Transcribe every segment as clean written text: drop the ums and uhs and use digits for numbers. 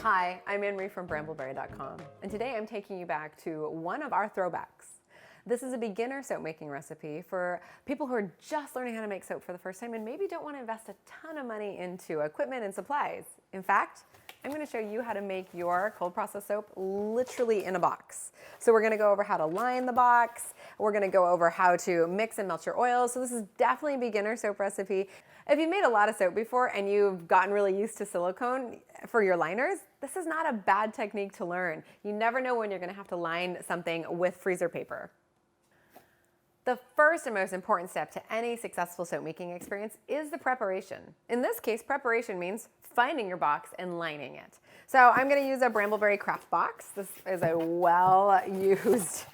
Hi, I'm Anne-Marie from BrambleBerry.com, and today I'm taking you back to one of our throwbacks. This is a beginner soap making recipe for people who are just learning how to make soap for the first time and maybe don't want to invest a ton of money into equipment and supplies. In fact, I'm going to show you how to make your cold process soap literally in a box. So we're going to go over how to line the box. We're going to go over how to mix and melt your oils. So this is definitely a beginner soap recipe. If you've made a lot of soap before and you've gotten really used to silicone for your liners, this is not a bad technique to learn. You never know when you're going to have to line something with freezer paper. The first and most important step to any successful soap making experience is the preparation. In this case, preparation means finding your box and lining it. So I'm going to use a Brambleberry craft box. This is a well-used,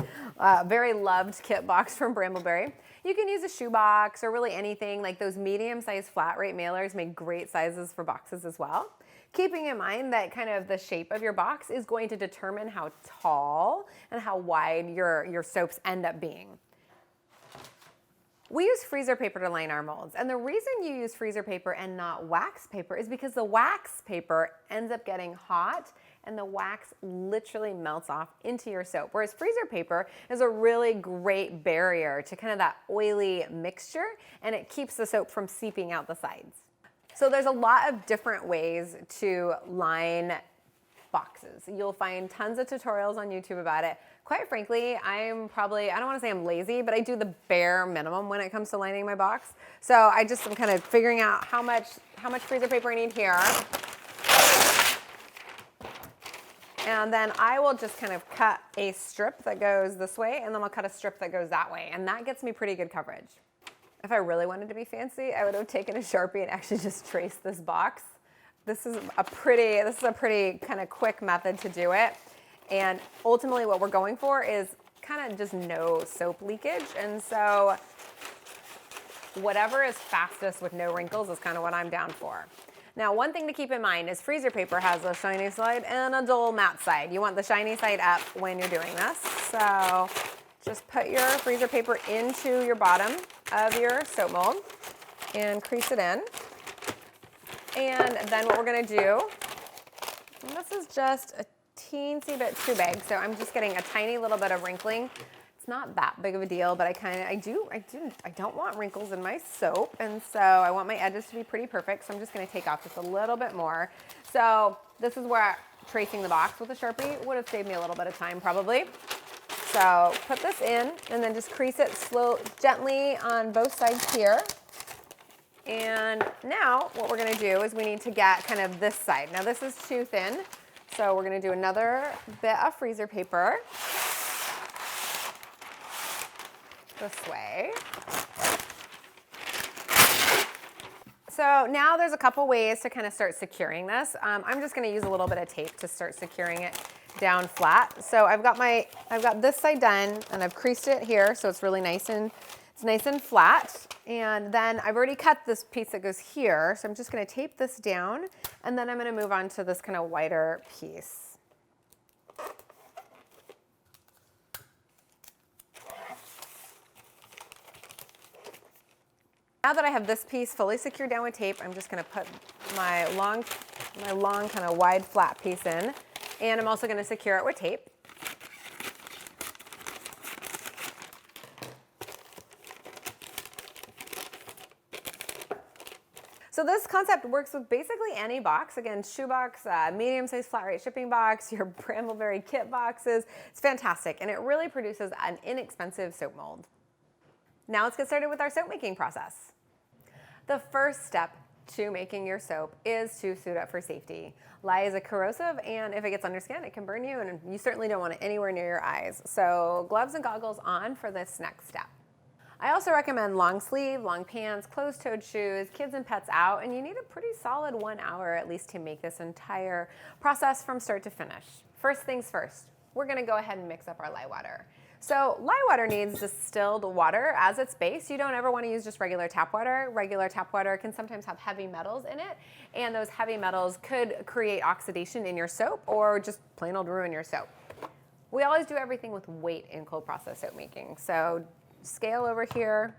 very loved kit box from Brambleberry. You can use a shoe box or really anything, like those medium-sized flat rate mailers make great sizes for boxes as well. Keeping in mind that kind of the shape of your box is going to determine how tall and how wide your soaps end up being. We use freezer paper to line our molds, and the reason you use freezer paper and not wax paper is because the wax paper ends up getting hot and the wax literally melts off into your soap, whereas freezer paper is a really great barrier to kind of that oily mixture, and it keeps the soap from seeping out the sides. So there's a lot of different ways to line boxes. You'll find tons of tutorials on YouTube about it. Quite frankly, I don't want to say I'm lazy, but I do the bare minimum when it comes to lining my box. So I'm kind of figuring out how much freezer paper I need here. And then I will just kind of cut a strip that goes this way, and then I'll cut a strip that goes that way. And that gets me pretty good coverage. If I really wanted to be fancy, I would have taken a Sharpie and actually just traced this box. This is a pretty kind of quick method to do it. And ultimately what we're going for is kind of just no soap leakage. And so whatever is fastest with no wrinkles is kind of what I'm down for. Now, one thing to keep in mind is freezer paper has a shiny side and a dull matte side. You want the shiny side up when you're doing this. So just put your freezer paper into your bottom of your soap mold and crease it in. And then what we're going to do, and this is just a teensy bit too big, so I'm just getting a tiny little bit of wrinkling. It's not that big of a deal, but I don't want wrinkles in my soap, and so I want my edges to be pretty perfect, so I'm just going to take off just a little bit more. So this is where tracing the box with a Sharpie would have saved me a little bit of time probably. So put this in and then just crease it gently on both sides here. And now what we're going to do is we need to get kind of this side. Now this is too thin, so we're going to do another bit of freezer paper this way. So now there's a couple ways to kind of start securing this. I'm just going to use a little bit of tape to start securing it down flat. So I've got this side done, and I've creased it here, so it's really nice and flat. And then I've already cut this piece that goes here, so I'm just going to tape this down, and then I'm going to move on to this kind of wider piece. Now that I have this piece fully secured down with tape, I'm just going to put my long kind of wide flat piece in, and I'm also going to secure it with tape. So this concept works with basically any box. Again, shoe box, medium-sized flat rate shipping box, your Brambleberry kit boxes. It's fantastic, and it really produces an inexpensive soap mold. Now let's get started with our soap making process. The first step to making your soap is to suit up for safety. Lye is a corrosive, and if it gets under skin, it can burn you, and you certainly don't want it anywhere near your eyes. So gloves and goggles on for this next step. I also recommend long sleeve, long pants, closed-toed shoes, kids and pets out, and you need a pretty solid 1 hour at least to make this entire process from start to finish. First things first, we're going to go ahead and mix up our lye water. So lye water needs distilled water as its base. You don't ever want to use just regular tap water. Regular tap water can sometimes have heavy metals in it, and those heavy metals could create oxidation in your soap or just plain old ruin your soap. We always do everything with weight in cold process soap making. So scale over here,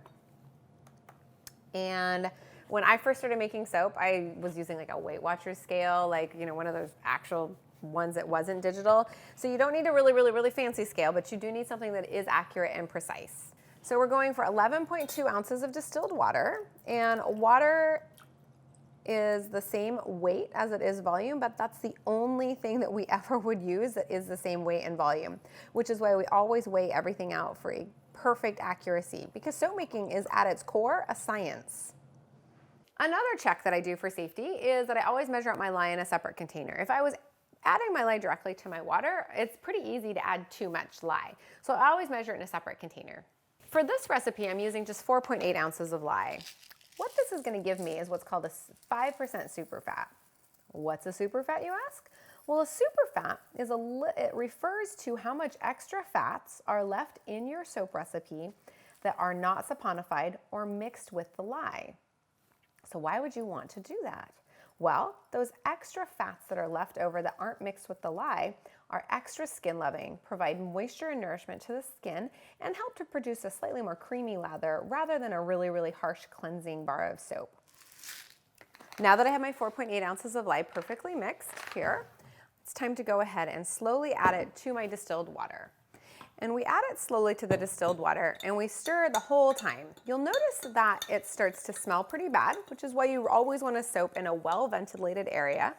and When I first started making soap, I was using like a Weight Watchers scale, like, you know, one of those actual ones that wasn't digital. So you don't need a really, really, really fancy scale, but you do need something that is accurate and precise. So we're going for 11.2 ounces of distilled water, and water is the same weight as it is volume, but that's the only thing that we ever would use that is the same weight and volume, which is why we always weigh everything out for a perfect accuracy, because soap making is at its core a science. Another check that I do for safety is that I always measure out my lye in a separate container. If I was adding my lye directly to my water, it's pretty easy to add too much lye. So I always measure it in a separate container. For this recipe, I'm using just 4.8 ounces of lye. What this is going to give me is what's called a 5% superfat. What's a superfat, you ask? Well, a superfat is it refers to how much extra fats are left in your soap recipe that are not saponified or mixed with the lye. So why would you want to do that? Well, those extra fats that are left over that aren't mixed with the lye are extra skin loving, provide moisture and nourishment to the skin, and help to produce a slightly more creamy lather rather than a really, really harsh cleansing bar of soap. Now that I have my 4.8 ounces of lye perfectly mixed here, it's time to go ahead and slowly add it to my distilled water. And we add it slowly to the distilled water and we stir the whole time. You'll notice that it starts to smell pretty bad, which is why you always want to soap in a well-ventilated area.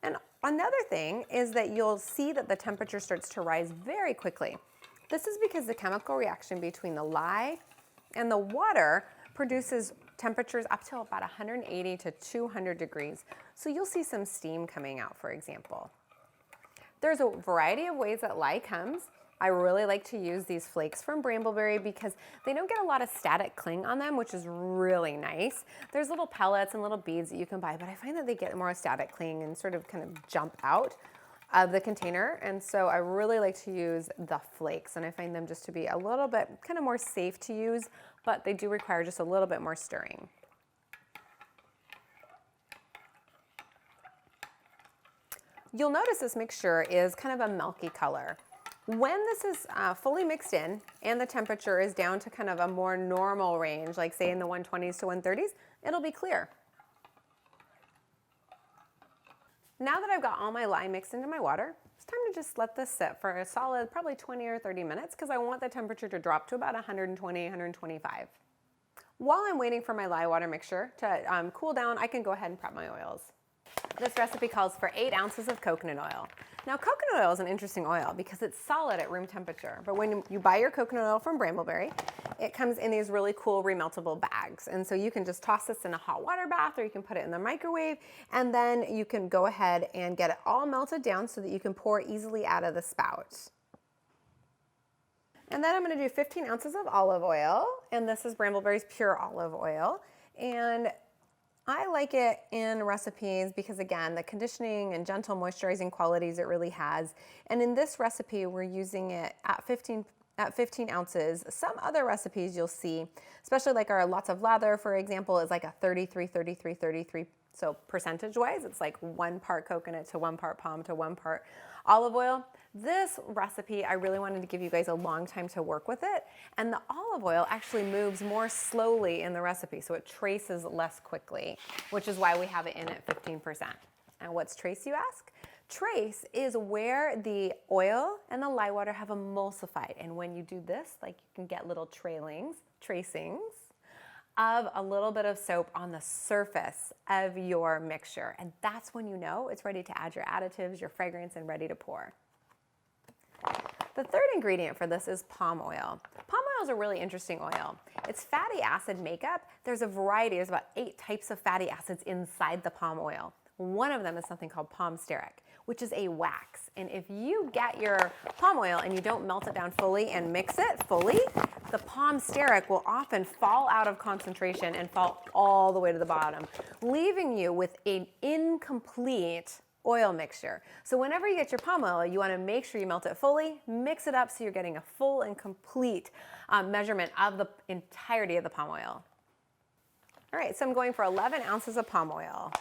And another thing is that you'll see that the temperature starts to rise very quickly. This is because the chemical reaction between the lye and the water produces temperatures up to about 180 to 200 degrees. So you'll see some steam coming out, for example. There's a variety of ways that lye comes. I really like to use these flakes from Brambleberry because they don't get a lot of static cling on them, which is really nice. There's little pellets and little beads that you can buy, but I find that they get more static cling and sort of kind of jump out of the container. And so I really like to use the flakes, and I find them just to be a little bit kind of more safe to use, but they do require just a little bit more stirring. You'll notice this mixture is kind of a milky color. When this is fully mixed in and the temperature is down to kind of a more normal range, like say in the 120s to 130s, it'll be clear. Now that I've got all my lye mixed into my water, it's time to just let this sit for a solid probably 20 or 30 minutes because I want the temperature to drop to about 120, 125. While I'm waiting for my lye water mixture to cool down, I can go ahead and prep my oils. This recipe calls for 8 ounces of coconut oil. Now, coconut oil is an interesting oil because it's solid at room temperature, but when you buy your coconut oil from Brambleberry, it comes in these really cool remeltable bags. And so you can just toss this in a hot water bath or you can put it in the microwave, and then you can go ahead and get it all melted down so that you can pour easily out of the spout. And then I'm going to do 15 ounces of olive oil, and this is Brambleberry's pure olive oil. And I like it in recipes because, again, the conditioning and gentle moisturizing qualities it really has. And in this recipe, we're using it at 15 ounces. Some other recipes you'll see, especially like our lots of lather, for example, is like a 33, 33, 33. So percentage-wise, it's like 1 part coconut to 1 part palm to 1 part olive oil. This recipe, I really wanted to give you guys a long time to work with it. And the olive oil actually moves more slowly in the recipe, so it traces less quickly, which is why we have it in at 15%. And what's trace, you ask? Trace is where the oil and the lye water have emulsified. And when you do this, like you can get little tracings of a little bit of soap on the surface of your mixture. And that's when you know it's ready to add your additives, your fragrance, and ready to pour. The third ingredient for this is palm oil. Palm oil is a really interesting oil. It's fatty acid makeup. There's a variety, there's about 8 types of fatty acids inside the palm oil. One of them is something called palm stearic, which is a wax. And if you get your palm oil and you don't melt it down fully and mix it fully, the palm stearic will often fall out of concentration and fall all the way to the bottom, leaving you with an incomplete oil mixture. So whenever you get your palm oil, you want to make sure you melt it fully, mix it up so you're getting a full and complete measurement of the entirety of the palm oil. All right, so I'm going for 11 ounces of palm oil.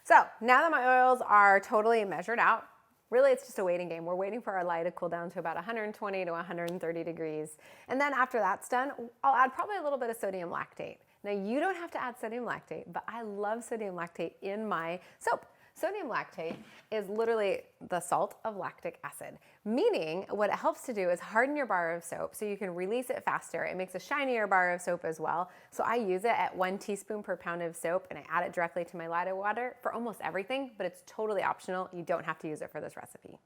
So now that my oils are totally measured out, Really, it's just a waiting game. We're waiting for our lye to cool down to about 120 to 130 degrees. And then after that's done, I'll add probably a little bit of sodium lactate. Now, you don't have to add sodium lactate, but I love sodium lactate in my soap. Sodium lactate is literally the salt of lactic acid, meaning what it helps to do is harden your bar of soap so you can release it faster. It makes a shinier bar of soap as well. So I use it at 1 teaspoon per pound of soap, and I add it directly to my lye water for almost everything, but it's totally optional. You don't have to use it for this recipe.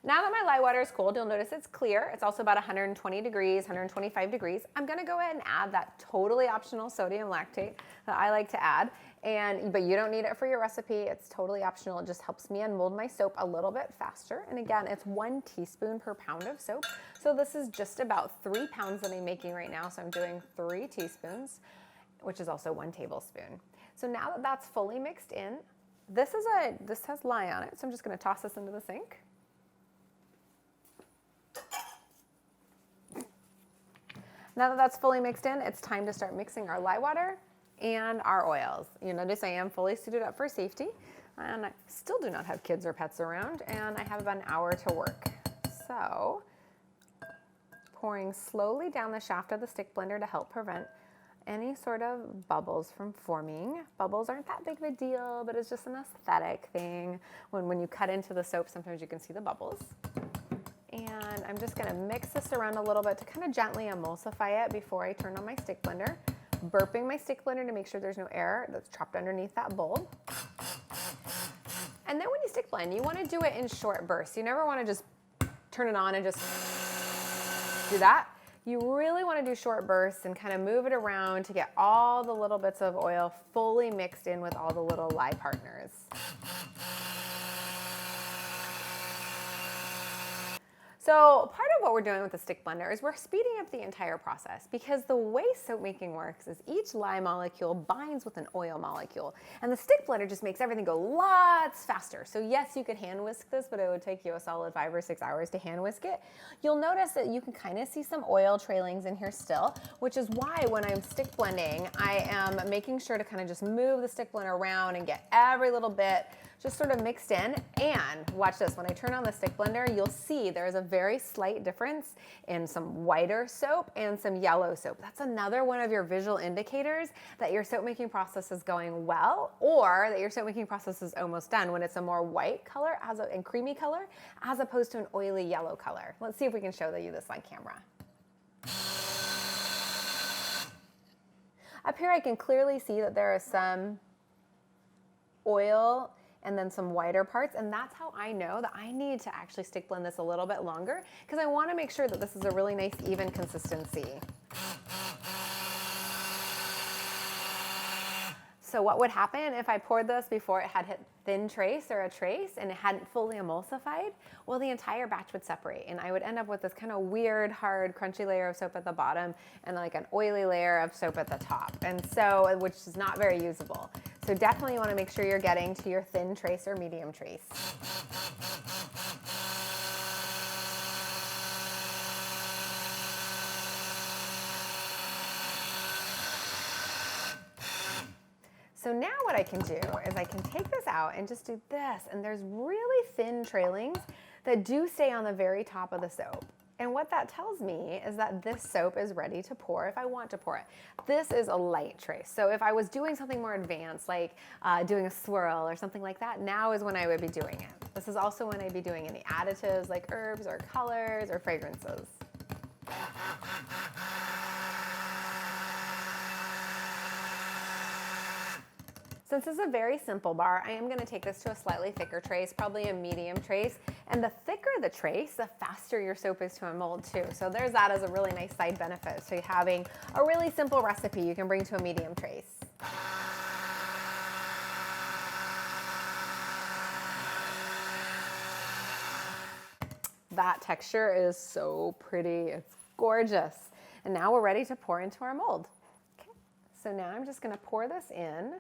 Now that my lye water is cold, you'll notice it's clear. It's also about 120 degrees, 125 degrees. I'm gonna go ahead and add that totally optional sodium lactate that I like to add. But you don't need it for your recipe. It's totally optional. It just helps me unmold my soap a little bit faster. And again, it's 1 teaspoon per pound of soap. So this is just about 3 pounds that I'm making right now. So I'm doing 3 teaspoons, which is also 1 tablespoon. So now that that's fully mixed in, this has lye on it. So I'm just gonna toss this into the sink. Now that that's fully mixed in, it's time to start mixing our lye water and our oils. You notice I am fully suited up for safety, and I still do not have kids or pets around, and I have about an hour to work. So, pouring slowly down the shaft of the stick blender to help prevent any sort of bubbles from forming. Bubbles aren't that big of a deal, but it's just an aesthetic thing. When you cut into the soap, sometimes you can see the bubbles. And I'm just gonna mix this around a little bit to kind of gently emulsify it before I turn on my stick blender. Burping my stick blender to make sure there's no air that's trapped underneath that bulb. And then when you stick blend, you wanna do it in short bursts. You never wanna just turn it on and just do that. You really wanna do short bursts and kind of move it around to get all the little bits of oil fully mixed in with all the little lye partners. So part of what we're doing with the stick blender is we're speeding up the entire process, because the way soap making works is each lye molecule binds with an oil molecule, and the stick blender just makes everything go lots faster. So yes, you could hand whisk this, but it would take you a solid 5 or 6 hours to hand whisk it. You'll notice that you can kind of see some oil trailings in here still, which is why when I'm stick blending, I am making sure to kind of just move the stick blender around and get every little bit just sort of mixed in. And watch this, when I turn on the stick blender, you'll see there's a very slight difference in some whiter soap and some yellow soap. That's another one of your visual indicators that your soap making process is going well, or that your soap making process is almost done, when it's a more white color and creamy color as opposed to an oily yellow color. Let's see if we can show you this on camera. Up here I can clearly see that there is some oil and then some whiter parts, and that's how I know that I need to actually stick blend this a little bit longer, because I want to make sure that this is a really nice even consistency. So what would happen if I poured this before it had hit thin trace or a trace and it hadn't fully emulsified? Well, the entire batch would separate, and I would end up with this kind of weird, hard, crunchy layer of soap at the bottom and like an oily layer of soap at the top, and so, which is not very usable. So definitely you want to make sure you're getting to your thin trace or medium trace. So now what I can do is I can take this out and just do this, and there's really thin trailings that do stay on the very top of the soap. And what that tells me is that this soap is ready to pour if I want to pour it. This is a light trace. So if I was doing something more advanced, like doing a swirl or something like that, now is when I would be doing it. This is also when I'd be doing any additives like herbs or colors or fragrances. Since this is a very simple bar, I am going to take this to a slightly thicker trace, probably a medium trace. And the thicker the trace, the faster your soap is to unmold too. So there's that as a really nice side benefit. So having a really simple recipe you can bring to a medium trace. That texture is so pretty. It's gorgeous. And now we're ready to pour into our mold. Okay. So now I'm just going to pour this in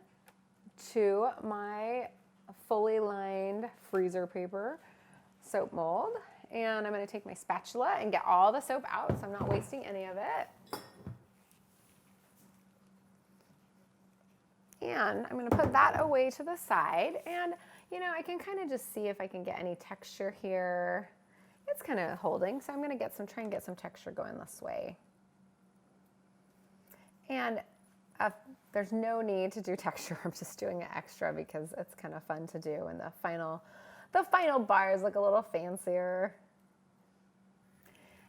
to my fully lined freezer paper soap mold, and I'm going to take my spatula and get all the soap out so I'm not wasting any of it. And I'm going to put that away to the side, and you know, I can kind of just see if I can get any texture here. It's kind of holding, so I'm going to try and get some texture going this way. And there's no need to do texture. I'm just doing it extra because it's kind of fun to do, and the final bars look a little fancier.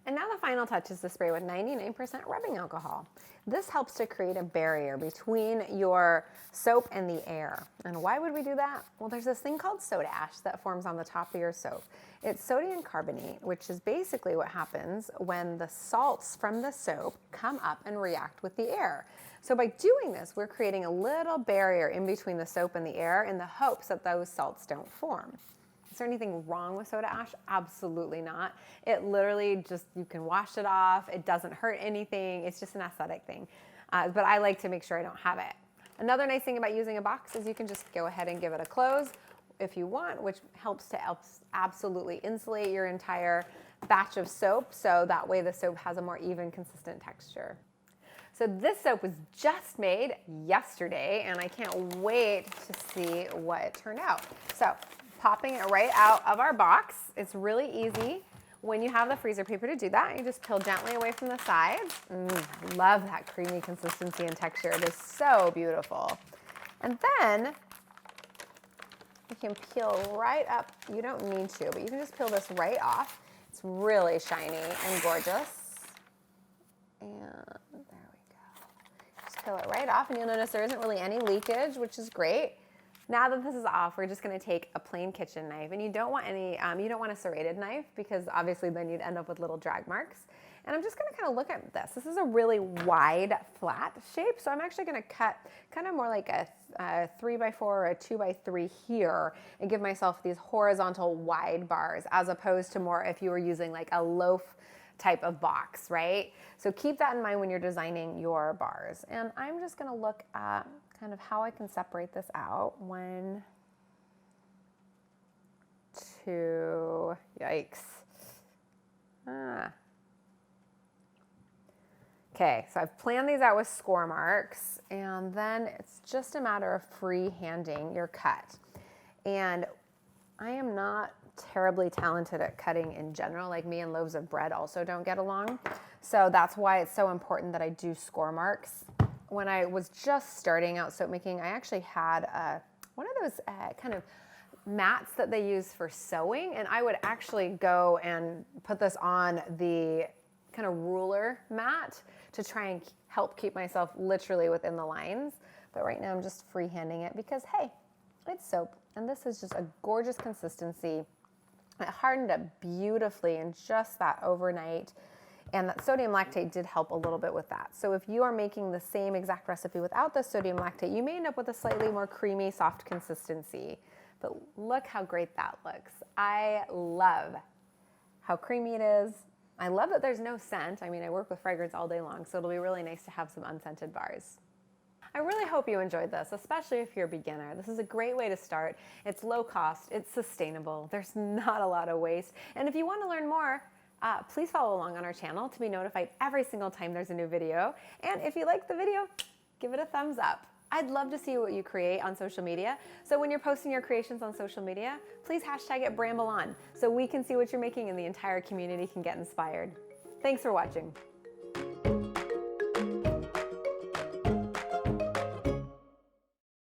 And now the final touch is to spray with 99% rubbing alcohol. This helps to create a barrier between your soap and the air. And why would we do that? Well, there's this thing called soda ash that forms on the top of your soap. It's sodium carbonate, which is basically what happens when the salts from the soap come up and react with the air. So by doing this, we're creating a little barrier in between the soap and the air in the hopes that those salts don't form. Is there anything wrong with soda ash? Absolutely not. It literally just, you can wash it off. It doesn't hurt anything. It's just an aesthetic thing. But I like to make sure I don't have it. Another nice thing about using a box is you can just go ahead and give it a close if you want, which helps to absolutely insulate your entire batch of soap. So that way the soap has a more even, consistent texture. So this soap was just made yesterday, and I can't wait to see what it turned out. So popping it right out of our box. It's really easy when you have the freezer paper to do that. You just peel gently away from the sides. Love that creamy consistency and texture. It is so beautiful. And then you can peel right up. You don't need to, but you can just peel this right off. It's really shiny and gorgeous. And there we go. Just peel it right off, and you'll notice there isn't really any leakage, which is great. Now that this is off, we're just going to take a plain kitchen knife, and you don't want you don't want a serrated knife because obviously then you'd end up with little drag marks. And I'm just going to kind of look at this. This is a really wide, flat shape, so I'm actually going to cut kind of more like a 3x4 or a 2x3 here and give myself these horizontal wide bars, as opposed to more if you were using like a loaf type of box, right? So keep that in mind when you're designing your bars. And I'm just going to look at kind of how I can separate this out. 1, 2, yikes. Okay, so I've planned these out with score marks, and then it's just a matter of free-handing your cut. And I am not terribly talented at cutting in general. Like, me and loaves of bread also don't get along. So that's why it's so important that I do score marks. When I was just starting out soap making, I actually had one of those kind of mats that they use for sewing, and I would actually go and put this on the kind of ruler mat to try and help keep myself literally within the lines. But right now I'm just freehanding it because, hey, it's soap, and this is just a gorgeous consistency. It hardened up beautifully in just that overnight. And that sodium lactate did help a little bit with that. So if you are making the same exact recipe without the sodium lactate, you may end up with a slightly more creamy, soft consistency. But look how great that looks. I love how creamy it is. I love that there's no scent. I mean, I work with fragrance all day long, so it'll be really nice to have some unscented bars. I really hope you enjoyed this, especially if you're a beginner. This is a great way to start. It's low cost, it's sustainable, there's not a lot of waste. And if you want to learn more, please follow along on our channel to be notified every single time there's a new video. And if you like the video, give it a thumbs up. I'd love to see what you create on social media. So when you're posting your creations on social media, please hashtag it BrambleOn so we can see what you're making and the entire community can get inspired. Thanks for watching.